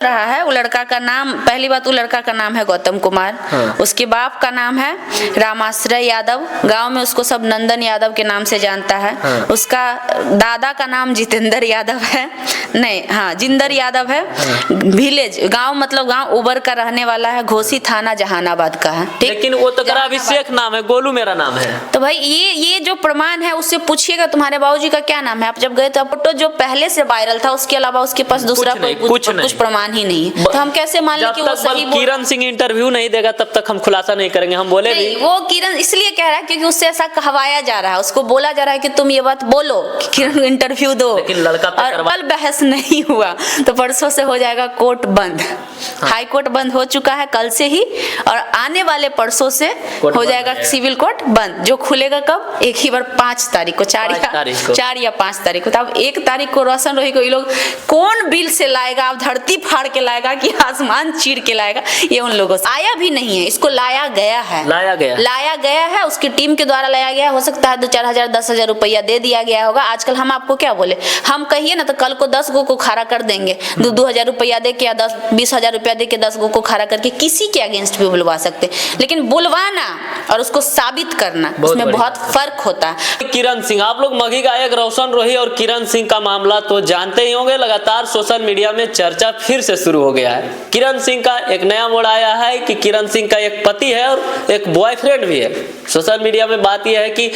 रहा है। वो लड़का का नाम, पहली बात वो लड़का का नाम है गौतम कुमार। हाँ। उसके बाप का नाम है रामाश्रय यादव। गांव में उसको सब नंदन यादव के नाम से जानता है। हाँ। उसका दादा का नाम जितेंद्र यादव है, नहीं हाँ जिंदर यादव है। हाँ। विलेज गांव मतलब गांव उबर का रहने वाला है, घोसी थाना जहानाबाद का है। ठीक, लेकिन वो तो करा अभिषेक नाम है, गोलू मेरा नाम है। तो भाई ये जो प्रमाण है उससे पूछिएगा तुम्हारे बाबूजी का क्या नाम है। आप जब गए तो फोटो जो पहले से वायरल था उसके अलावा उसके पास दूसरा कुछ प्रमाण ही नहीं है। तो हम कैसे मान लें कि वो सही बोल। किरण सिंह इंटरव्यू नहीं देगा तब तक हम खुलासा नहीं करेंगे। हम बोले भी वो किरण इसलिए कह रहा है क्योंकि उससे ऐसा कहवाया जा रहा है, उसको बोला जा रहा है कि तुम ये बात बोलो कि किरण इंटरव्यू दो। लेकिन लड़का और कल बहस नहीं हुआ तो परसों से हो जाएगा कोर्ट बंद। हाई कोर्ट बंद हो चुका है कल से ही, और आने वाले परसों से हो जाएगा सिविल कोर्ट बंद, जो खुलेगा कब, एक ही बार 5 तारीख को, 4 या 5 तारीख को। तब 1 तारीख को रोशन रोही को ये लोग कौन बिल से लाएगा, अब धरती फाड़ के लाएगा कि आसमान चीर के लाएगा, ये उन लोगों से आया भी नहीं है। इसको लाया गया है, उसकी टीम के द्वारा लाया गया। हो सकता है 2-4 हजार 10,000 रुपया दे दिया गया होगा। आजकल हम आपको क्या बोले, हम कहिए ना तो कल को 10 गो को खड़ा कर देंगे। 2-2 हजार रुपया दे के या 10-20 हजार रुपया दे के 10 गो को खड़ा करके किसी के अगेंस्ट भी बुलवा सकते, लेकिन बुलवाना और उसको साबित करना उसमें बहुत फर्क होता है। किरण सिंह, आप लोग मगही गायक रोशन रोही और किरण सिंह का मामला तो जानते ही होंगे। लगातार सोशल मीडिया में चर्चा फिर से शुरू हो गया है। किरण सिंह का एक नया मोड़ आया है कि किरण सिंह का एक पति है और एक बॉयफ्रेंड भी है। सोशल मीडिया में बात यह है कि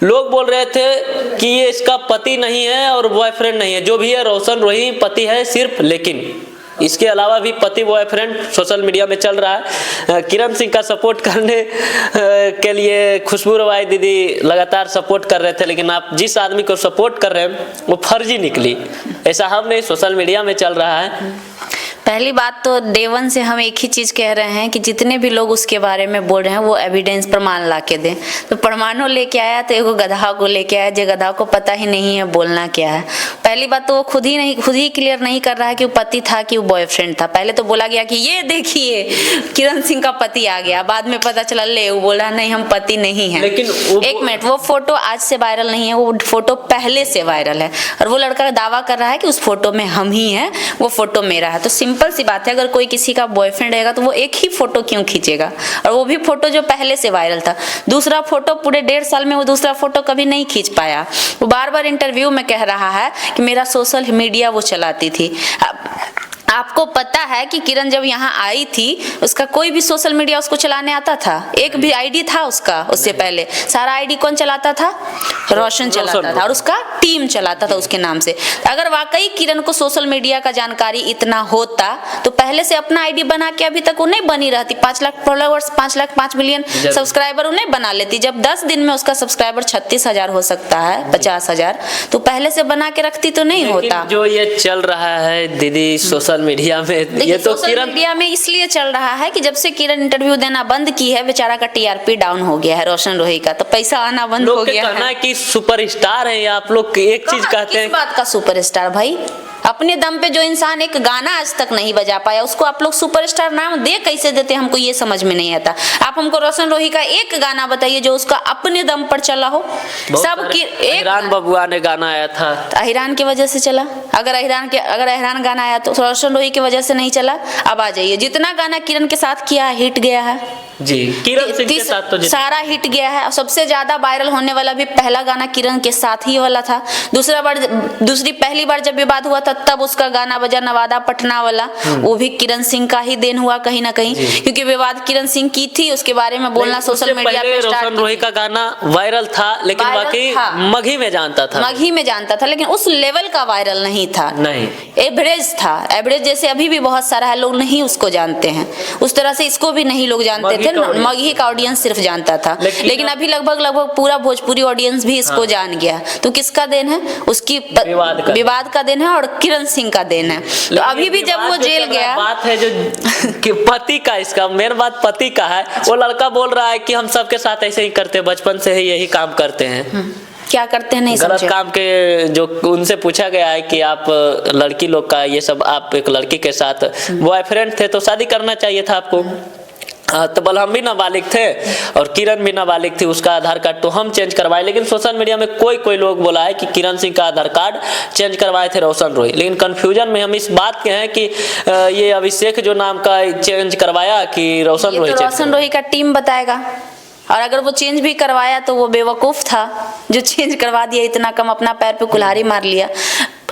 लोग बोल रहे थे कि ये इसका पति नहीं है और बॉयफ्रेंड नहीं है, जो भी है रोशन रोही पति है सिर्फ, लेकिन इसके अलावा भी पति बॉयफ्रेंड सोशल मीडिया में चल रहा है। किरण सिंह का सपोर्ट करने के लिए खुशबू रवाई दीदी लगातार सपोर्ट कर रहे थे, लेकिन आप जिस आदमी को सपोर्ट कर रहे हैं वो फर्जी निकली, ऐसा हम नहीं, सोशल मीडिया में चल रहा है। पहली बात तो डे 1 से हम एक ही चीज कह रहे हैं कि जितने भी लोग उसके बारे में बोल रहे हैं वो एविडेंस प्रमाण ला के दें। तो प्रमाणों लेके आया तो एगो गधा को लेके आया, जो गधा को पता ही नहीं है बोलना क्या है। पहली बात तो वो खुद ही क्लियर नहीं कर रहा है कि वो पति था कि वो बॉयफ्रेंड था। पहले तो बोला गया कि ये देखिए किरण सिंह का पति आ गया, बाद में पता चला ले वो बोला नहीं हम पति नहीं है। लेकिन एक मिनट, वो फोटो आज से वायरल नहीं है, वो फोटो पहले से वायरल है और वो लड़का दावा कर रहा है कि उस फोटो में हम ही हैं, वो फोटो मेरा है। तो सिंपल सी बात है, अगर कोई किसी का बॉयफ्रेंड रहेगा तो वो एक ही फोटो क्यों खींचेगा, और वो भी फोटो जो पहले से वायरल था। दूसरा फोटो पूरे 1.5 साल में वो दूसरा फोटो कभी नहीं खींच पाया। वो बार बार इंटरव्यू में कह रहा है कि मेरा सोशल मीडिया वो चलाती थी। आपको पता है कि किरण जब यहाँ आई थी उसका कोई भी सोशल मीडिया उसको चलाने आता था? एक भी आईडी था उसका? उससे पहले सारा आईडी कौन चलाता था? रोशन चलाता था, और उसका टीम चलाता था उसके नाम से। अगर वाकई किरण को सोशल मीडिया का जानकारी इतना होता तो पहले से अपना आईडी बना के अभी तक वो नहीं बनी रहती। 5 लाख फॉलोअर्स, 5 मिलियन सब्सक्राइबर उन्हें बना लेती। जब 10 दिन में उसका सब्सक्राइबर 36,000 हो सकता है, 50,000, तो पहले से बना के रखती तो नहीं होता। जो ये चल रहा है दीदी सोशल मीडिया में, ये तो सोशल मीडिया में इसलिए चल रहा है कि जब से किरण इंटरव्यू देना बंद की है, बेचारा का टीआरपी डाउन हो गया है रोशन रोही का, तो पैसा आना बंद हो गया है। कि सुपरस्टार है, आप लोग एक चीज कहते हैं। किस बात का सुपरस्टार भाई? अपने दम पे जो इंसान एक गाना आज तक नहीं बजा पाया उसको आप लोग सुपरस्टार नाम दे कैसे देते, हमको ये समझ में नहीं आता। आप हमको रोशन रोही का एक गाना बताइए जो उसका अपने दम पर चला हो। सब की एक अहिरान बबुआ ने गाना आया था, अहिरान की वजह से चला। अगर अहिरान गाना आया तो रोशन रोही की वजह से नहीं चला। अब आ जाइए, जितना गाना किरण के साथ किया हिट गया है जी, किरण सिंह के साथ तो सारा हिट गया है। और सबसे ज्यादा वायरल होने वाला भी पहला गाना किरण के साथ ही वाला था। पहली बार जब विवाद हुआ था तब उसका गाना बजा नवादा पटना वाला, वो भी किरण सिंह का ही देन हुआ कहीं ना कहीं, क्योंकि विवाद किरण सिंह की थी, उसके बारे में बोलना सोशल मीडिया पे रोशन रोही का गाना वायरल था, लेकिन बाकी मगही में जानता था, लेकिन उस लेवल का वायरल नहीं था, नहीं एवरेज था। एवरेज जैसे अभी भी बहुत सारा है, लोग नहीं उसको जानते हैं उस तरह से, इसको भी नहीं लोग जानते थे। मगही का ऑडियंस सिर्फ जानता था, लेकिन अभी लगभग पूरा भोजपुरी ऑडियंस भी इसको जान गया। तो किसका देन है? उसकी विवाद का देन है और किरण सिंह का देन है। तो अभी भी जब वो जेल गया, बात है जो कि पति का, इसका मेन बात पति का है। वो लड़का बोल रहा है कि हम सबके साथ ऐसे ही करते, बचपन से ही यही काम करते हैं। क्या करते हैं नहीं गलत काम के, जो उनसे पूछा गया है कि आप लड़की लोग का ये सब, आप एक लड़की के साथ बॉयफ्रेंड थे तो शादी करना चाहिए था आपको। तबल हम भी नाबालिग थे और किरण भी नाबालिग थी, उसका आधार कार्ड तो हम चेंज करवाए। लेकिन सोशल मीडिया में कोई लोग बोला है कि किरण सिंह का आधार कार्ड चेंज करवाए थे रोशन रोही। लेकिन कंफ्यूजन में हम इस बात के हैं कि ये अभिषेक जो नाम का चेंज करवाया कि रोशन रोही। तो रोशन रोही का टीम बताएगा, और अगर वो चेंज भी करवाया तो वो बेवकूफ था जो चेंज करवा दिया, इतना कम अपना पैर पे कुल्हाड़ी मार लिया।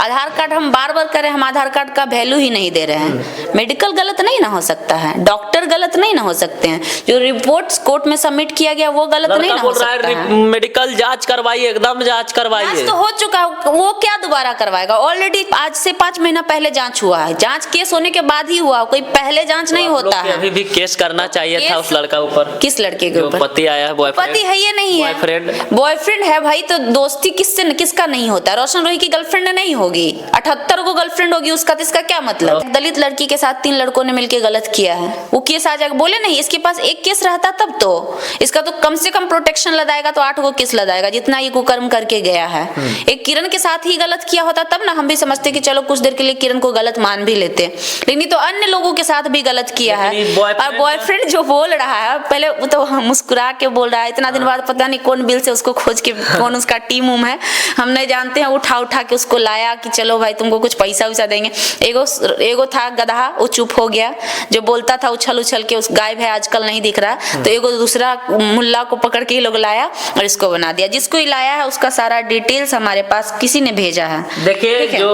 आधार कार्ड हम बार बार करें, हम आधार कार्ड का वैल्यू ही नहीं दे रहे हैं। मेडिकल गलत नहीं ना हो सकता है, डॉक्टर गलत नहीं ना हो सकते हैं, जो रिपोर्ट्स कोर्ट में सबमिट किया गया वो गलत नहीं ना हो सकता है। मेडिकल जांच करवाइए, एकदम जांच करवाइए। जांच तो हो चुका है, वो क्या दोबारा करवाएगा? ऑलरेडी आज से 5 महीना पहले जांच हुआ है, जांच केस होने के बाद ही हुआ, कोई पहले जांच नहीं होता है। अभी भी केस करना चाहिए था उस लड़का ऊपर। किस लड़के के ऊपर? पति आया है, बॉयफ्रेंड। पति है ये नहीं है, बॉयफ्रेंड है भाई, तो दोस्ती किसका नहीं होता? रोशन रोही की गर्लफ्रेंड नहीं होगी, 78 को गर्लफ्रेंड होगी उसका, तो इसका क्या मतलब? दलित लड़की के साथ 3 लड़कों ने मिलकर गलत किया है, वो केस आ जाएगा। बोले नहीं, इसके पास एक केस रहता तब तो इसका तो कम से कम प्रोटेक्शन लदाएगा, तो 8 गो केस लदाएगा जितना ये कुकर्म करके गया है। एक किरण के साथ ही गलत किया होता तब ना हम भी समझते कि चलो कुछ देर के लिए किरण को गलत मान भी लेते, लेकिन तो अन्य लोगों के साथ भी गलत किया है। और बॉयफ्रेंड जो बोल रहा है, पहले वो तो मुस्कुरा के बोल रहा है, इतना दिन बाद पता नहीं कौन बिल से उसको खोज के, कौन उसका टीम है हम नहीं जानते हैं, उठा के उसको लाया कि चलो भाई तुमको कुछ पैसा वैसा देंगे। एगो था गधा, वो चुप हो गया, जो बोलता था उछल के, उस गायब है आजकल नहीं दिख रहा। तो एगो दूसरा मुल्ला को पकड़ के ये लोग लाया और इसको बना दिया। जिसको लाया है उसका सारा डिटेल्स हमारे पास किसी ने भेजा है। देखिए जो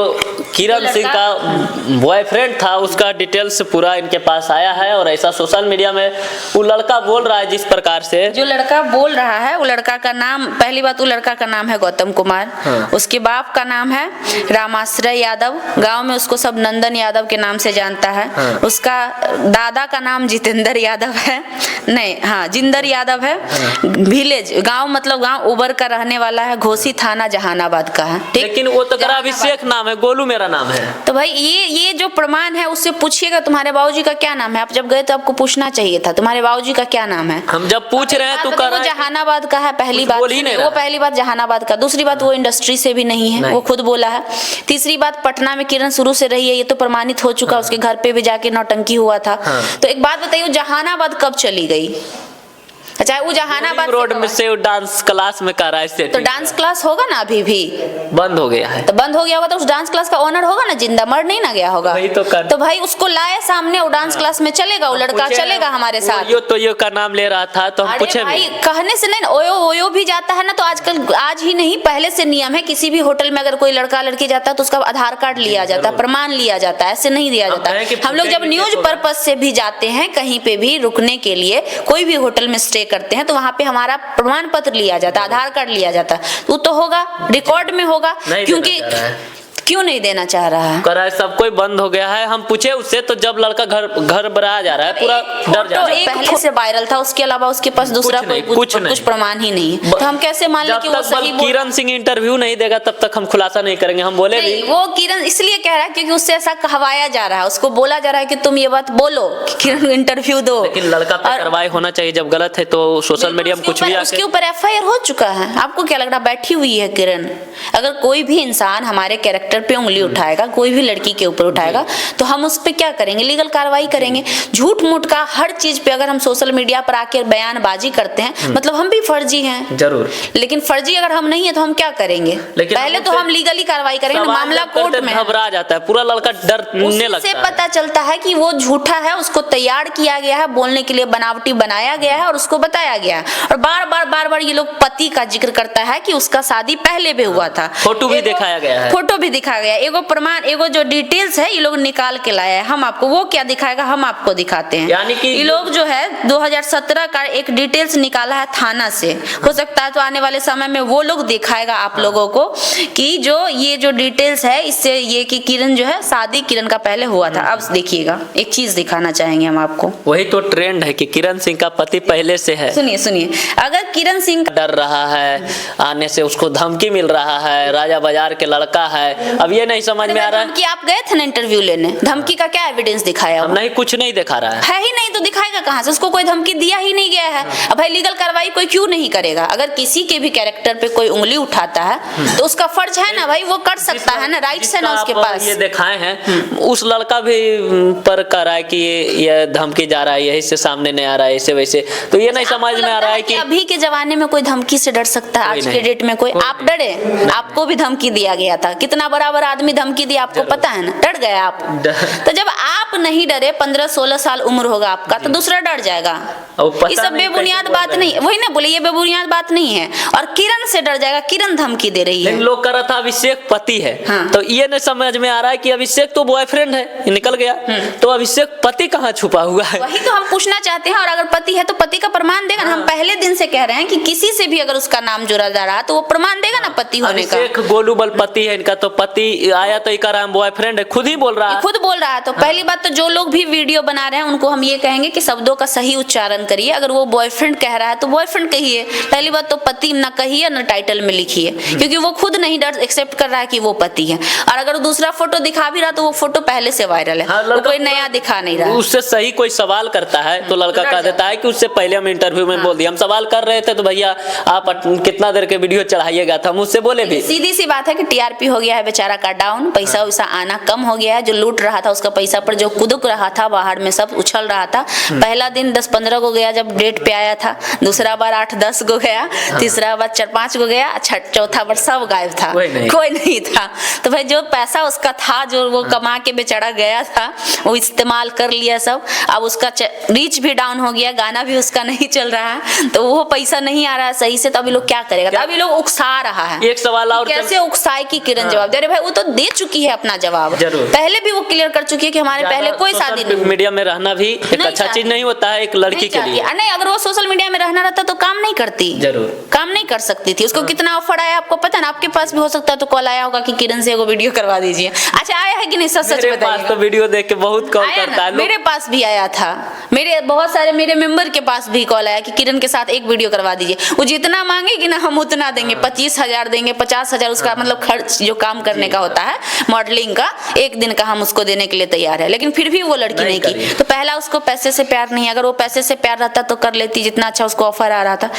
किरण सिंह का बॉयफ्रेंड था उसका डिटेल्स पूरा इनके पास आया है, और ऐसा सोशल मीडिया में वो लड़का बोल रहा है जिस प्रकार से, जो लड़का बोल रहा है वो लड़का का नाम, पहली बात वो लड़का का नाम है गौतम कुमार। उसके बाप का नाम है रामाश्रय यादव, गांव में उसको सब नंदन यादव के नाम से जानता है। उसका दादा का नाम जितेंद्र यादव है, नहीं हाँ जिंदर यादव है। विलेज गांव मतलब गांव उबर का रहने वाला है, घोसी थाना जहानाबाद का है। लेकिन वो तो करा अभिषेक नाम है, गोलू मेरा नाम है। तो भाई ये जो प्रमाण है उससे पूछिएगा तुम्हारे बाबूजी का क्या नाम है। आप जब गए तो आपको पूछना चाहिए था तुम्हारे बाबूजी का क्या नाम है। हम जब पूछ रहे हैं तो वो जहानाबाद का है, पहली बात वो पहली बात जहानाबाद का। दूसरी बात वो इंडस्ट्री से भी नहीं है, वो खुद बोला है। तीसरी बात पटना में किरण शुरू से रही है, ये तो प्रमाणित हो चुका। उसके घर पे भी जाके नौटंकी हुआ था। तो एक बात बताइए, जहानाबाद कब चली गई? अच्छा वो जहानाबाद रोड में से डांस क्लास में कर रहा है, तो डांस क्लास होगा ना, अभी भी बंद हो गया है। तो बंद हो गया होगा तो उस डांस क्लास का ओनर होगा ना, जिंदा मर नहीं ना गया होगा। वही तो भाई उसको लाए सामने, वो डांस क्लास में चलेगा, वो लड़का चलेगा हमारे साथ। यो का नाम ले रहा था तो हम पूछे भाई कहने से नहीं, ओयो भी जाता है ना। तो आजकल, आज ही नहीं पहले से नियम है, किसी भी होटल में अगर कोई लड़का लड़की जाता है तो उसका आधार कार्ड लिया जाता है, प्रमाण लिया जाता है, ऐसे नहीं दिया जाता। हम लोग जब न्यूज पर्पज से भी जाते हैं कहीं पे भी रुकने के लिए, कोई भी होटल में स्टे करते हैं, तो वहां पे हमारा प्रमाण पत्र लिया जाता है, आधार कार्ड लिया जाता है। वो तो होगा, रिकॉर्ड में होगा, क्योंकि क्यों नहीं देना चाह रहा है? कर सब कोई बंद हो गया है। हम पूछे उससे तो जब लड़का घर बढ़ाया जा रहा है, पूरा डर जा रहा है। पहले से वायरल था, उसके अलावा उसके पास दूसरा कुछ प्रमाण ही नहीं है। तो हम कैसे मान लें कि वो सही? किरण सिंह इंटरव्यू नहीं देगा तब तक हम खुलासा नहीं करेंगे। हम बोले भी वो किरण इसलिए कह रहा है क्योंकि उससे ऐसा कहवाया जा रहा है, उसको बोला जा रहा है कि तुम ये बात बोलो, किरण इंटरव्यू दो। लेकिन लड़का पे कार्रवाई होना चाहिए, जब गलत है तो सोशल मीडिया में कुछ भी उसके ऊपर FIR हो चुका है। आपको क्या लग रहा है बैठी हुई है किरण? अगर कोई भी इंसान हमारे कैरेक्टर पे उंगली उठाएगा, कोई भी लड़की के ऊपर उठाएगा, तो हम उस पे क्या करेंगे? लीगल कार्रवाई करेंगे। झूठ मूठ का हर चीज पे अगर हम सोशल मीडिया पर आके बयानबाजी करते हैं, मतलब हम भी फर्जी हैं जरूर, लेकिन फर्जी अगर हम नहीं है तो हम क्या करेंगे? पहले तो हम लीगली कार्रवाई करेंगे, मामला कोर्ट में। घबरा जाता है पूरा लड़का, डरने लगता है। पता चलता है कि वो झूठा है, उसको तैयार किया गया है, बोलने के लिए बनावटी बनाया गया है और उसको बताया गया है। और बार बार ये लोग पति का जिक्र करता है कि उसका शादी पहले भी हुआ था, फोटो भी दिखाया गया है, फोटो भी दिखाया गया। एगो प्रमाण, एगो जो डिटेल्स है ये लोग निकाल के लाया है। हम आपको वो क्या दिखाएगा, हम आपको दिखाते हैं। यानी कि ये लोग जो है 2017 का एक डिटेल्स निकाला है थाना से, हो सकता है तो आने वाले समय में वो लोग दिखाएगा आप लोगों को कि जो ये जो डिटेल्स है इससे ये कि किरण जो है शादी किरण का पहले हुआ था। अब देखिएगा एक चीज दिखाना चाहेंगे हम आपको। वही तो ट्रेंड है कि किरण सिंह का पति पहले से है। सुनिए, अगर किरण सिंह डर रहा है आने से, उसको धमकी मिल रहा है, राजा बाजार के लड़का है, अब ये नहीं समझ में आ रहा है, धमकी आप गए थे ना इंटरव्यू लेने, धमकी का क्या एविडेंस दिखाया हम नहीं, कुछ नहीं दिखा रहा है ही नहीं, तो दिखाएगा कहाँ से? उसको कोई धमकी दिया ही नहीं गया है। अब भाई लीगल कार्रवाई कोई क्यों नहीं करेगा? अगर किसी के भी कैरेक्टर पे कोई उंगली उठाता है तो उसका फर्ज है ना भाई, वो कर सकता है ना, राइट्स है ना उसके पास। ये दिखाए हैं उस लड़का भी पर कह रहा है कि ये धमकी जा रहा है, यही से सामने नहीं आ रहा है, ऐसे वैसे। तो ये नहीं समझ में आ रहा है कि अभी के जमाने में कोई धमकी से डर सकता है? आज के डेट में कोई आप डरे? आपको भी धमकी दिया गया था, कितना बराबर आदमी धमकी दिया आपको पता है ना, डर गए आप। तो जब आप नहीं डरे, 15-16 साल उम्र होगा आपका, तो दूसरा डर जाएगा। ये सब बेबुनियाद बात नहीं, वही ना बोले, ये बेबुनियाद बात नहीं है। और किरण से डर जाएगा, किरण धमकी दे रही है। लोग कह रहा था अभिषेक पति है, हाँ। तो ये नहीं समझ में आ रहा है कि अभिषेक तो बॉयफ्रेंड है, निकल गया, तो अभिषेक पति कहाँ छुपा हुआ है? वही तो हम पूछना चाहते हैं। और अगर पति है तो पति का प्रमाण देगा ना। हम पहले दिन से कह रहे हैं कि किसी से भी अगर उसका नाम जोड़ा जा रहा है तो वो प्रमाण देगा ना पति होने का। अभिषेक गोलू बल पति है इनका, तो पति आया तो कह रहा है बॉयफ्रेंड है, खुद ही बोल रहा है, खुद बोल रहा है। तो पहली बात तो जो लोग भी वीडियो बना रहे हैं उनको हम ये कहेंगे कि शब्दों का सही उच्चारण करिए। अगर वो बॉयफ्रेंड कह रहा है तो बॉयफ्रेंड कहिए। पहली बात तो पति ना कहिए ना टाइटल में लिखिए, क्योंकि वो खुद नहीं डर एक्सेप्ट कर रहा है कि वो पति है। और अगर दूसरा फोटो दिखा भी रहा तो वो फोटो पहले से वायरल है, वो कोई नया दिखा नहीं रहा है। उससे सही कोई सवाल करता है तो लड़का कह देता है कि उससे पहले हम इंटरव्यू में बोल दिया, हम सवाल कर रहे थे तो भैया आप कितना देर के वीडियो चढ़ाइएगा था, मुझसे बोले भी। सीधी सी बात है कि टीआरपी हो गया है बेचारा का डाउन, पैसा वैसा आना कम हो गया है। जो लूट रहा था उसका पैसा पर जो कुदक रहा था बाहर में सब उछल रहा था। पहला दिन 10-15 को गया जब डेट पे आया था, दूसरा बार 8-10 को गया, तीसरा बार 4-5 को गया, चौथा बार सब गायब था, कोई नहीं था। तो भाई जो पैसा उसका था, जो वो कमा के बेचारा गया था, वो इस्तेमाल कर लिया सब। अब उसका रीच भी डाउन हो गया, गाना भी उसका नहीं चल रहा है, तो वो पैसा नहीं आ रहा है सही से। तो अभी लोग क्या करेगा? तो अभी लोग उकसा रहा है। एक सवाल और, कैसे उकसाए की किरण जवाब दे रहे? भाई वो तो दे चुकी है अपना जवाब, पहले भी वो क्लियर कर चुकी है कि हमारे पहले कोई शादी नहीं। मीडिया में रहना भी एक अच्छा चीज नहीं होता है एक लड़की के लिए। नहीं, अगर वो सोशल मीडिया में रहना रहता तो काम नहीं करती, जरूर काम नहीं कर सकती थी। उसको कितना ऑफर आया आपको पता है? आपके पास भी हो सकता है तो कॉल आया होगा कि किरण से एगो वीडियो करवा दीजिए। अच्छा आया है कि नहीं? सच सच बताइए। तो वीडियो देख के बहुत कॉल करता है, मेरे पास भी आया था, मेरे बहुत सारे मेरे मेंबर के पास भी कॉल आया कि किरण के साथ एक वीडियो करवा दीजिए। वो जितना मांगेगी ना हम उतना देंगे, 25,000 देंगे, 50,000 उसका मतलब खर्च जो काम करने का होता है मॉडलिंग का, एक दिन का हम उसको देने के लिए तैयार है। लेकिन फिर भी वो लड़की नहीं की। तो पहला उसको पैसे से प्यार नहीं, अगर वो पैसे से प्यार रहता तो कर लेती, जितना अच्छा उसको ऑफर आ रहा था।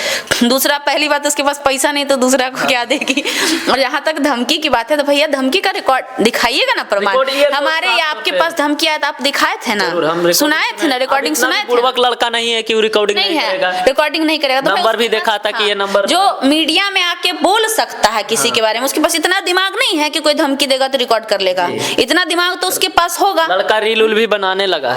दूसरा, पहली बात उसके पास पैसा नहीं तो दूसरा को क्या देगी। और यहाँ तक धमकी की बात है तो भैया धमकी का रिकॉर्ड दिखाइएगा ना, प्रमाण। हमारे या आपके पास धमकी आया तो आप दिखाए थे ना, सुनाए थे ना, रिकॉर्डिंग सुनाए थे। बुड़बक लड़का नहीं है कि रिकॉर्डिंग नहीं करेगा, रिकॉर्डिंग नहीं करेगा। तो नंबर भी देखा था कि ये नंबर जो मीडिया में आके बोल सकता है किसी के बारे में, उसके पास इतना दिमाग नहीं है कि कोई धमकी देगा तो रिकॉर्ड कर लेगा। इतना दिमाग तो उसके पास होगा। लड़का रील उल भी बनाने लगा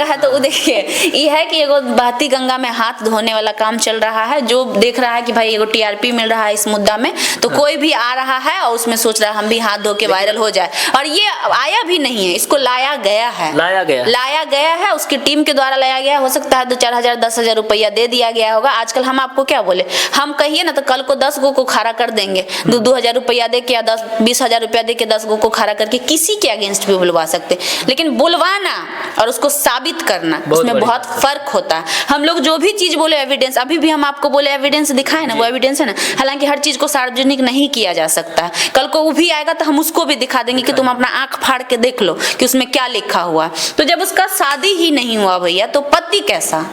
है। तो देखिए ये है कि एगो बहती गंगा में हाथ धोने वाला काम चल रहा है। जो देख रहा है कि भाई एगो टीआरपी मिल रहा है इस मुद्दा में, तो कोई भी आ रहा है और उसमें सोच रहा है हम भी हाथ धो के वायरल हो जाए। और ये आया भी नहीं है, इसको लाया गया है, उसकी टीम के द्वारा लाया गया। हो सकता है 2-4 हजार 10,000 रुपया दे दिया गया होगा। आजकल हम आपको क्या बोले, हम कहिए ना तो कल को 10 गो को खड़ा कर देंगे। 2-2 हजार रुपया दे के या 10-20 हजार रुपया दे के 10 गो को खड़ा करके किसी के अगेंस्ट भी बुलवा सकते। लेकिन बुलवाना और उसको साबित करना, उसमें बहुत फर्क होता है। हम लोग जो भी चीज बोले एविडेंस, अभी भी हम आपको बोले एविडेंस दिखाए ना, वो एविडेंस है ना। हालांकि हर चीज को सार्वजनिक नहीं किया जा सकता है। कल को वो भी आएगा तो हम उसको भी दिखा देंगे कि तुम अपना आंख फाड़ के देख लो कि उसमें क्या लिखा हुआ। तो जब उसका शादी ही नहीं हुआ भैया तो पति कैसा?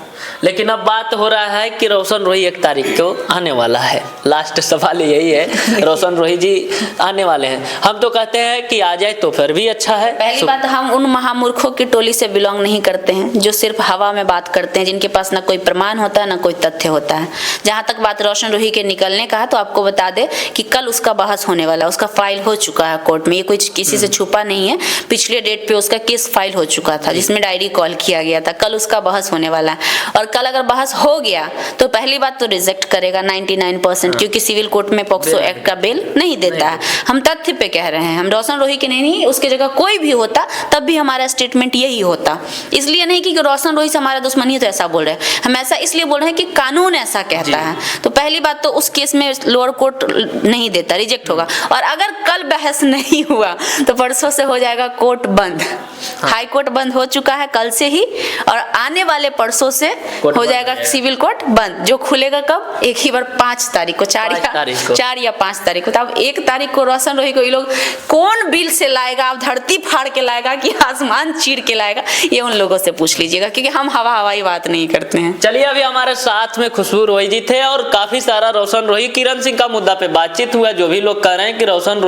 लेकिन अब बात हो रहा है कि रोशन रोही 1 तारीख को आने वाला है। लास्ट सवाल यही है, रोशन रोही जी आने वाले हैं। हम तो कहते हैं कि आ जाए तो फिर भी अच्छा है। पहली बात, हम उन महामूर्खों की टोली से बिलोंग नहीं करते हैं जो सिर्फ हवा में बात करते हैं, जिनके पास ना कोई प्रमाण होता है ना कोई तथ्य होता है। जहां तक बात रोशन रोही के निकलने का है तो आपको बता दे कि कल उसका बहस होने वाला है। उसका फाइल हो चुका है कोर्ट में, ये कुछ किसी से छुपा नहीं है। पिछले डेट पे उसका केस फाइल हो चुका था जिसमें डायरी कॉल किया गया था। कल उसका बहस होने वाला है और कल अगर बहस हो गया तो पहली बात तो रिजेक्ट करेगा 99%, क्योंकि सिविल कोर्ट में पॉक्सो एक्ट का बेल नहीं देता है। हम तथ्य पे कह रहे हैं, हम रोशन रोही के नहीं, उसकी जगह कोई भी होता तब भी हमारा स्टेटमेंट यही होता। इसलिए नहीं कि रोशन रोही से हमारा दुश्मनी है तो ऐसा बोल रहे हैं, हम ऐसा इसलिए बोल रहे हैं कि कानून ऐसा कहता है। तो पहली बात तो उस केस में लोअर कोर्ट नहीं देता, रिजेक्ट होगा। और अगर कल बहस नहीं हुआ तो परसों से हो जाएगा कोर्ट बंद। हाई कोर्ट बंद हो चुका है कल से ही, और आने वाले परसों से कोर्ट हो बंद जाएगा रहेगा। सिविल कोर्ट बंद, जो खुलेगा कब, एक ही बार 5 तारीख को, 4 या 5 तारीख को। तो अब 1 तारीख को रोशन रोही को ये लोग कौन बिल से लाएगा, अब धरती फाड़ के लाएगा कि आसमान चीर के लाएगा, ये उन लोगों से पूछ लीजिएगा, क्योंकि हम हवाई बात नहीं करते हैं। चलिए अभी हमारे साथ में खुशबू रोही जी थे और काफी सारा रोशन रोही किरण सिंह का मुद्दा पे बातचीत हुआ। जो भी लोग कह रहे हैं कि रोशन रोही